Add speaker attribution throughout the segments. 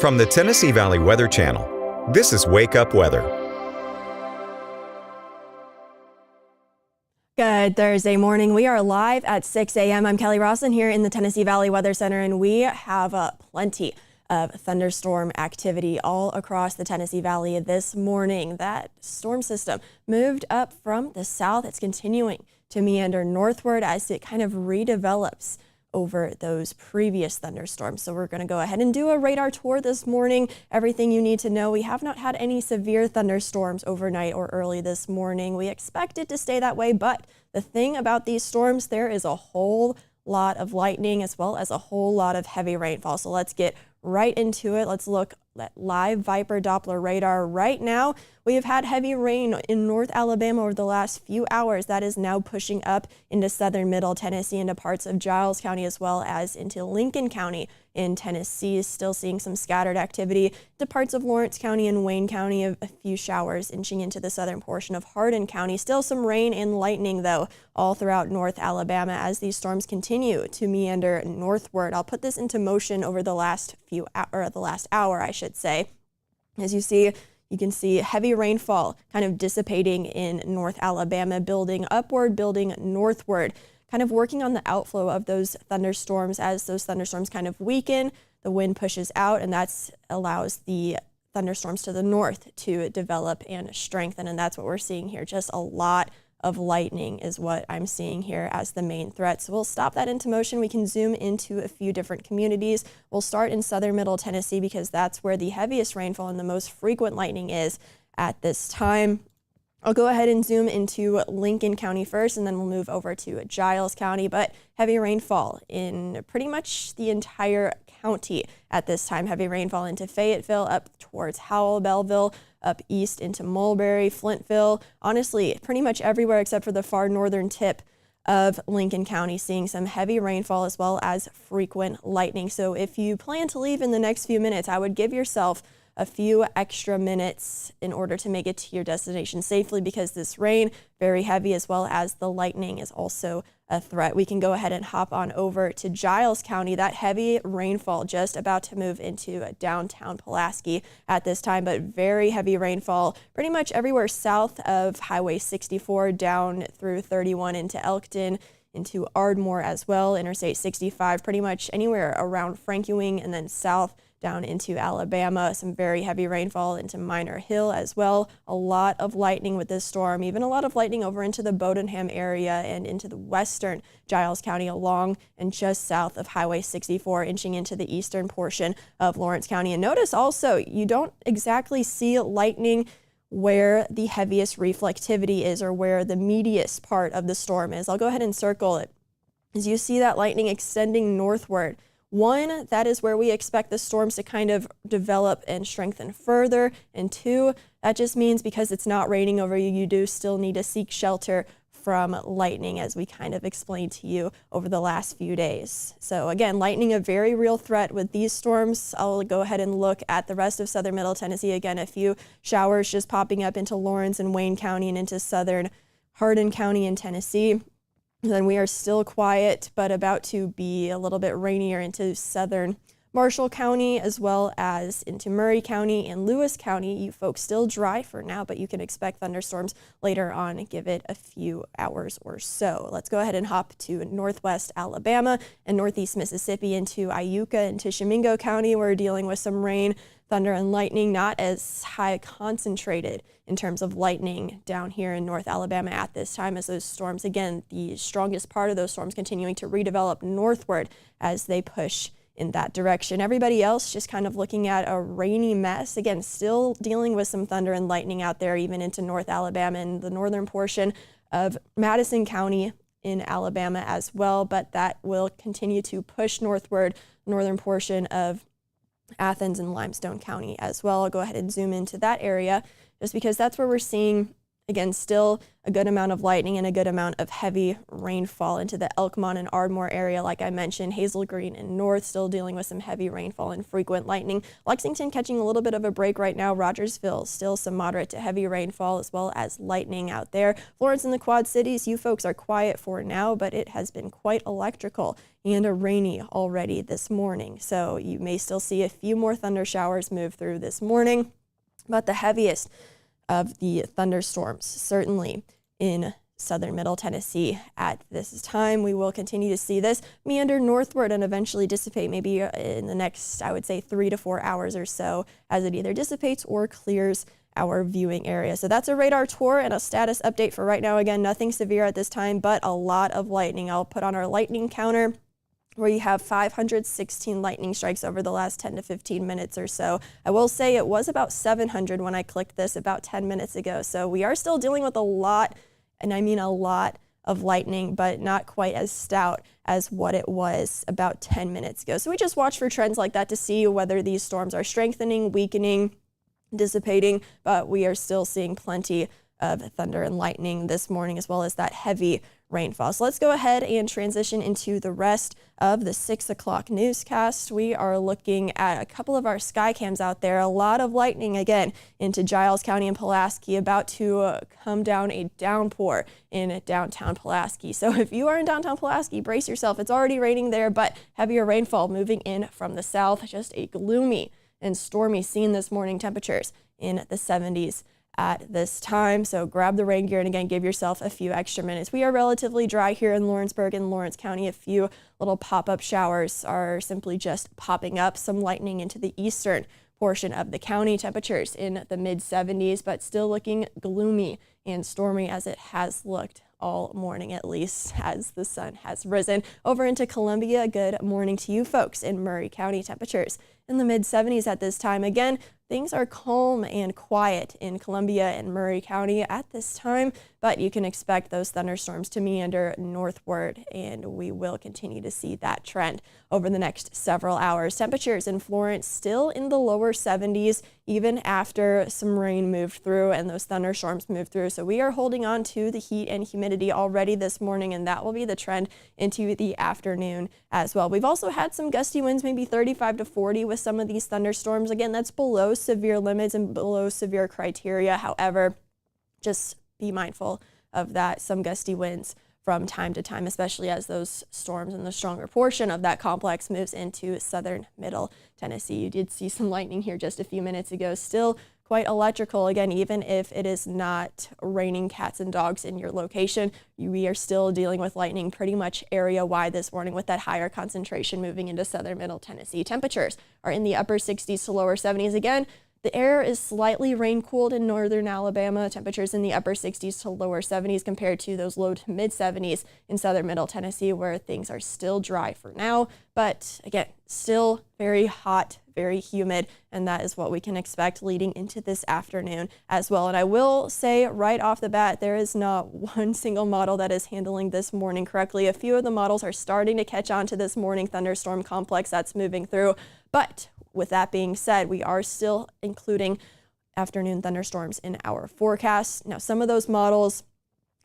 Speaker 1: From the Tennessee Valley Weather Channel, this is Wake Up Weather.
Speaker 2: Good Thursday morning. We are live at 6 a.m. I'm Kelly Rosslyn here in the Tennessee Valley Weather Center, and we have plenty of thunderstorm activity all across the Tennessee Valley this morning. That storm system moved up from the south. It's continuing to meander northward as it kind of redevelops over those previous thunderstorms. So we're going to go ahead and do a radar tour this morning. Everything you need to know. We have not had any severe thunderstorms overnight or early this morning. We expect it to stay that way, but the thing about these storms, there is a whole lot of lightning as well as a whole lot of heavy rainfall. So let's get right into it. Let's look at live Viper Doppler radar right now. We have had heavy rain in North Alabama over the last few hours. That is now pushing up into southern middle Tennessee, into parts of Giles County as well as into Lincoln County in Tennessee. Still seeing some scattered activity to parts of Lawrence County and Wayne County. A few showers inching into the southern portion of Hardin County. Still some rain and lightning though all throughout North Alabama as these storms continue to meander northward. I'll put this into motion over the last hour, I should say. As you can see heavy rainfall kind of dissipating in North Alabama, building upward, building northward, kind of working on the outflow of those thunderstorms. As those thunderstorms kind of weaken, the wind pushes out, and that allows the thunderstorms to the north to develop and strengthen. And that's what we're seeing here. Just a lot of lightning is what I'm seeing here as the main threat. So we'll stop that into motion. We can zoom into a few different communities. We'll start in southern middle Tennessee because that's where the heaviest rainfall and the most frequent lightning is at this time. I'll go ahead and zoom into Lincoln County first, and then we'll move over to Giles County. But heavy rainfall in pretty much the entire county at this time. Heavy rainfall into Fayetteville, up towards Howell, Belleville, up east into Mulberry, Flintville. Honestly, pretty much everywhere except for the far northern tip of Lincoln County, seeing some heavy rainfall as well as frequent lightning. So if you plan to leave in the next few minutes, I would give yourself a few extra minutes in order to make it to your destination safely, because this rain, very heavy, as well as the lightning, is also a threat. We can go ahead and hop on over to Giles County. That heavy rainfall just about to move into downtown Pulaski at this time, but very heavy rainfall pretty much everywhere south of Highway 64 down through 31 into Elkton, into Ardmore as well, Interstate 65, pretty much anywhere around Frank Ewing, and then south down into Alabama. Some very heavy rainfall into Minor Hill as well. A lot of lightning with this storm, even a lot of lightning over into the Bodenham area and into the western Giles County along and just south of Highway 64, inching into the eastern portion of Lawrence County. And notice also, you don't exactly see lightning where the heaviest reflectivity is or where the meatiest part of the storm is. I'll go ahead and circle it. As you see that lightning extending northward, one, that is where we expect the storms to kind of develop and strengthen further. And two, that just means because it's not raining over you, you do still need to seek shelter from lightning, as we kind of explained to you over the last few days. So again, lightning, a very real threat with these storms. I'll go ahead and look at the rest of southern middle Tennessee. Again, a few showers just popping up into Lawrence and Wayne County and into southern Hardin County in Tennessee. Then we are still quiet, but about to be a little bit rainier into southern Marshall County, as well as into Murray County and Lewis County. You folks still dry for now, but you can expect thunderstorms later on. Give it a few hours or so. Let's go ahead and hop to northwest Alabama and northeast Mississippi into Iuka and Tishomingo County. We're dealing with some rain, thunder, and lightning, not as high concentrated in terms of lightning down here in North Alabama at this time, as those storms, again, the strongest part of those storms continuing to redevelop northward as they push in that direction. Everybody else just kind of looking at a rainy mess. Again, still dealing with some thunder and lightning out there, even into North Alabama and the northern portion of Madison County in Alabama as well, but that will continue to push northward, northern portion of Athens and Limestone County as well. I'll go ahead and zoom into that area just because that's where we're seeing Again, still a good amount of lightning and a good amount of heavy rainfall into the Elkmont and Ardmore area. Like I mentioned, Hazel Green and North still dealing with some heavy rainfall and frequent lightning. Lexington catching a little bit of a break right now. Rogersville still some moderate to heavy rainfall as well as lightning out there. Florence and the Quad Cities, you folks are quiet for now, but it has been quite electrical and rainy already this morning. So you may still see a few more thunder showers move through this morning, but the heaviest of the thunderstorms certainly in southern middle Tennessee at this time. We will continue to see this meander northward and eventually dissipate maybe in the next, I would say, 3 to 4 hours or so as it either dissipates or clears our viewing area. So that's a radar tour and a status update for right now. Again, nothing severe at this time, but a lot of lightning. I'll put on our lightning counter where you have 516 lightning strikes over the last 10 to 15 minutes or so. I will say it was about 700 when I clicked this about 10 minutes ago. So we are still dealing with a lot, and I mean a lot of lightning, but not quite as stout as what it was about 10 minutes ago. So we just watch for trends like that to see whether these storms are strengthening, weakening, dissipating, but we are still seeing plenty of thunder and lightning this morning, as well as that heavy rainfall. So let's go ahead and transition into the rest of the 6 o'clock newscast. We are looking at a couple of our sky cams out there. A lot of lightning again into Giles County and Pulaski, about to come down a downpour in downtown Pulaski. So if you are in downtown Pulaski, brace yourself. It's already raining there, but heavier rainfall moving in from the south. Just a gloomy and stormy scene this morning. Temperatures in the 70s at this time. So grab the rain gear and again, give yourself a few extra minutes. We are relatively dry here in Lawrenceburg and Lawrence County. A few little pop-up showers are simply just popping up. Some lightning into the eastern portion of the county. Temperatures in the mid 70s, but still looking gloomy and stormy as it has looked all morning, at least as the sun has risen. Over into Columbia, good morning to you folks in Murray County. Temperatures in the mid 70s at this time. Again, things are calm and quiet in Columbia and Murray County at this time, but you can expect those thunderstorms to meander northward, and we will continue to see that trend over the next several hours. Temperatures in Florence still in the lower 70s, even after some rain moved through and those thunderstorms moved through. So we are holding on to the heat and humidity already this morning, and that will be the trend into the afternoon as well. We've also had some gusty winds, maybe 35 to 40 with some of these thunderstorms. Again, that's below severe limits and below severe criteria. However, just be mindful of that. Some gusty winds from time to time, especially as those storms and the stronger portion of that complex moves into southern middle Tennessee. You did see some lightning here just a few minutes ago. Still quite electrical. Again, even if it is not raining cats and dogs in your location, we are still dealing with lightning pretty much area-wide this morning with that higher concentration moving into southern middle Tennessee. Temperatures are in the upper 60s to lower 70s. Again, the air is slightly rain-cooled in northern Alabama. Temperatures in the upper 60s to lower 70s compared to those low to mid 70s in southern middle Tennessee, where things are still dry for now. But again, still very hot, very humid, and that is what we can expect leading into this afternoon as well. And I will say right off the bat, there is not one single model that is handling this morning correctly. A few of the models are starting to catch on to this morning thunderstorm complex that's moving through. But with that being said, we are still including afternoon thunderstorms in our forecast. Now, some of those models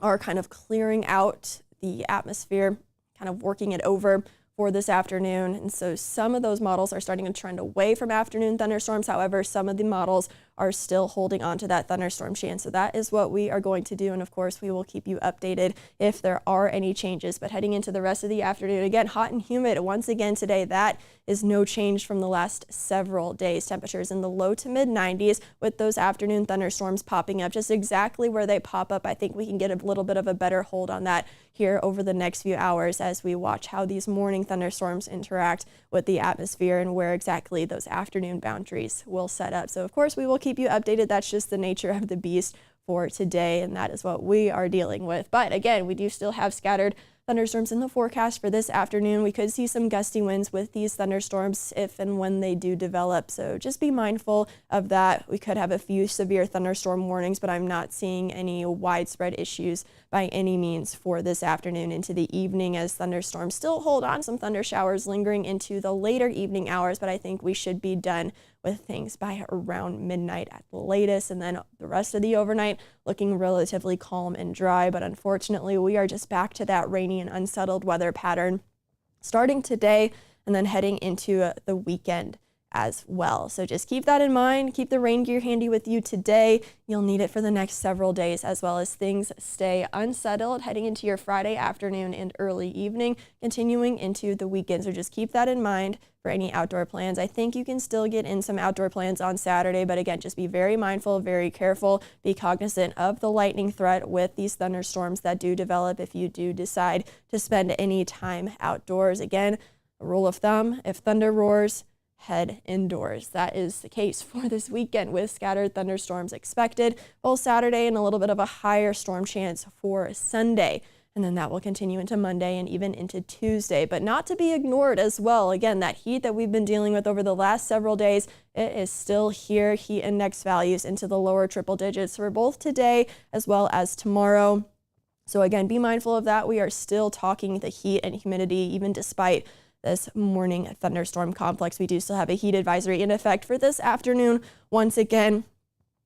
Speaker 2: are kind of clearing out the atmosphere, kind of working it over for this afternoon. And so some of those models are starting to trend away from afternoon thunderstorms. However, some of the models are still holding on to that thunderstorm chance. So that is what we are going to do. And of course, we will keep you updated if there are any changes. But heading into the rest of the afternoon, again, hot and humid once again today. That is no change from the last several days. Temperatures in the low to mid 90s with those afternoon thunderstorms popping up just exactly where they pop up. I think we can get a little bit of a better hold on that here over the next few hours as we watch how these morning thunderstorms interact with the atmosphere and where exactly those afternoon boundaries will set up. So of course, we will keep you updated. That's just the nature of the beast for today, and that is what we are dealing with. But again, we do still have scattered thunderstorms in the forecast for this afternoon. We could see some gusty winds with these thunderstorms if and when they do develop. So just be mindful of that. We could have a few severe thunderstorm warnings, but I'm not seeing any widespread issues by any means for this afternoon into the evening, as thunderstorms still hold on. Some thunder showers lingering into the later evening hours, but I think we should be done with things by around midnight at the latest, and then the rest of the overnight looking relatively calm and dry. But unfortunately, we are just back to that rainy and unsettled weather pattern starting today and then heading into the weekend as well. So just keep that in mind. Keep the rain gear handy with you today. You'll need it for the next several days, as well as things stay unsettled heading into your Friday afternoon and early evening, continuing into the weekend. So just keep that in mind for any outdoor plans. I think you can still get in some outdoor plans on Saturday, but again, just be very mindful, very careful, be cognizant of the lightning threat with these thunderstorms that do develop if you do decide to spend any time outdoors. Again, a rule of thumb, if thunder roars, head indoors. That is the case for this weekend with scattered thunderstorms expected both Saturday and a little bit of a higher storm chance for Sunday. And then that will continue into Monday and even into Tuesday, but not to be ignored as well. Again, that heat that we've been dealing with over the last several days, it is still here. Heat index values into the lower triple digits for both today as well as tomorrow. So again, be mindful of that. We are still talking the heat and humidity, even despite this morning thunderstorm complex. We do still have a heat advisory in effect for this afternoon once again.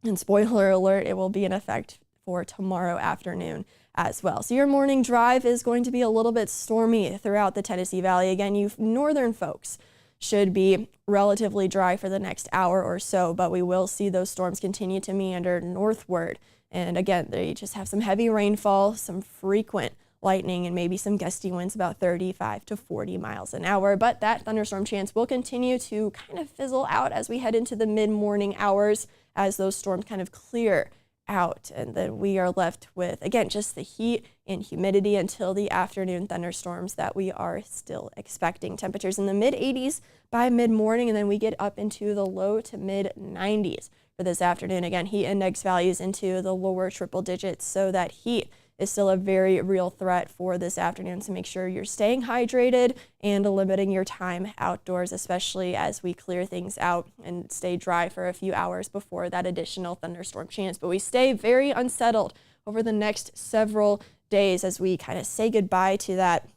Speaker 2: And spoiler alert, it will be in effect for tomorrow afternoon as well. So your morning drive is going to be a little bit stormy throughout the Tennessee Valley. Again, you northern folks should be relatively dry for the next hour or so, but we will see those storms continue to meander northward. And again, they just have some heavy rainfall, some frequent lightning, and maybe some gusty winds about 35 to 40 miles an hour. But that thunderstorm chance will continue to kind of fizzle out as we head into the mid-morning hours as those storms kind of clear out. And then we are left with, again, just the heat and humidity until the afternoon thunderstorms that we are still expecting. Temperatures in the mid-80s by mid-morning, and then we get up into the low to mid-90s for this afternoon. Again, heat index values into the lower triple digits, so that heat is still a very real threat for this afternoon. So make sure you're staying hydrated and limiting your time outdoors, especially as we clear things out and stay dry for a few hours before that additional thunderstorm chance. But we stay very unsettled over the next several days as we kind of say goodbye to that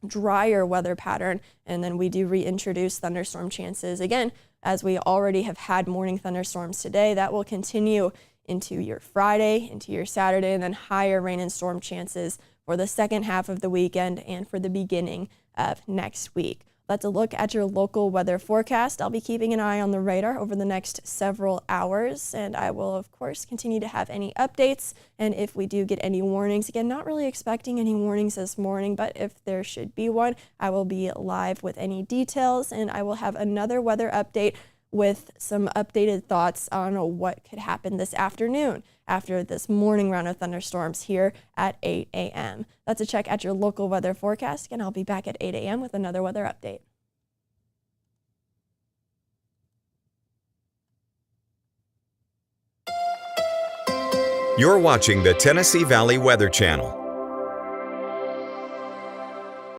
Speaker 2: drier weather pattern. And then we do reintroduce thunderstorm chances again, as we already have had morning thunderstorms today. That will continue into your Friday, into your Saturday, and then higher rain and storm chances for the second half of the weekend and for the beginning of next week. Let's look at your local weather forecast. I'll be keeping an eye on the radar over the next several hours, and I will, of course, continue to have any updates. And if we do get any warnings, again, not really expecting any warnings this morning, but if there should be one, I will be live with any details, and I will have another weather update with some updated thoughts on what could happen this afternoon after this morning round of thunderstorms here at 8 a.m. That's a check at your local weather forecast, and I'll be back at 8 a.m. with another weather update.
Speaker 1: You're watching the Tennessee Valley Weather Channel.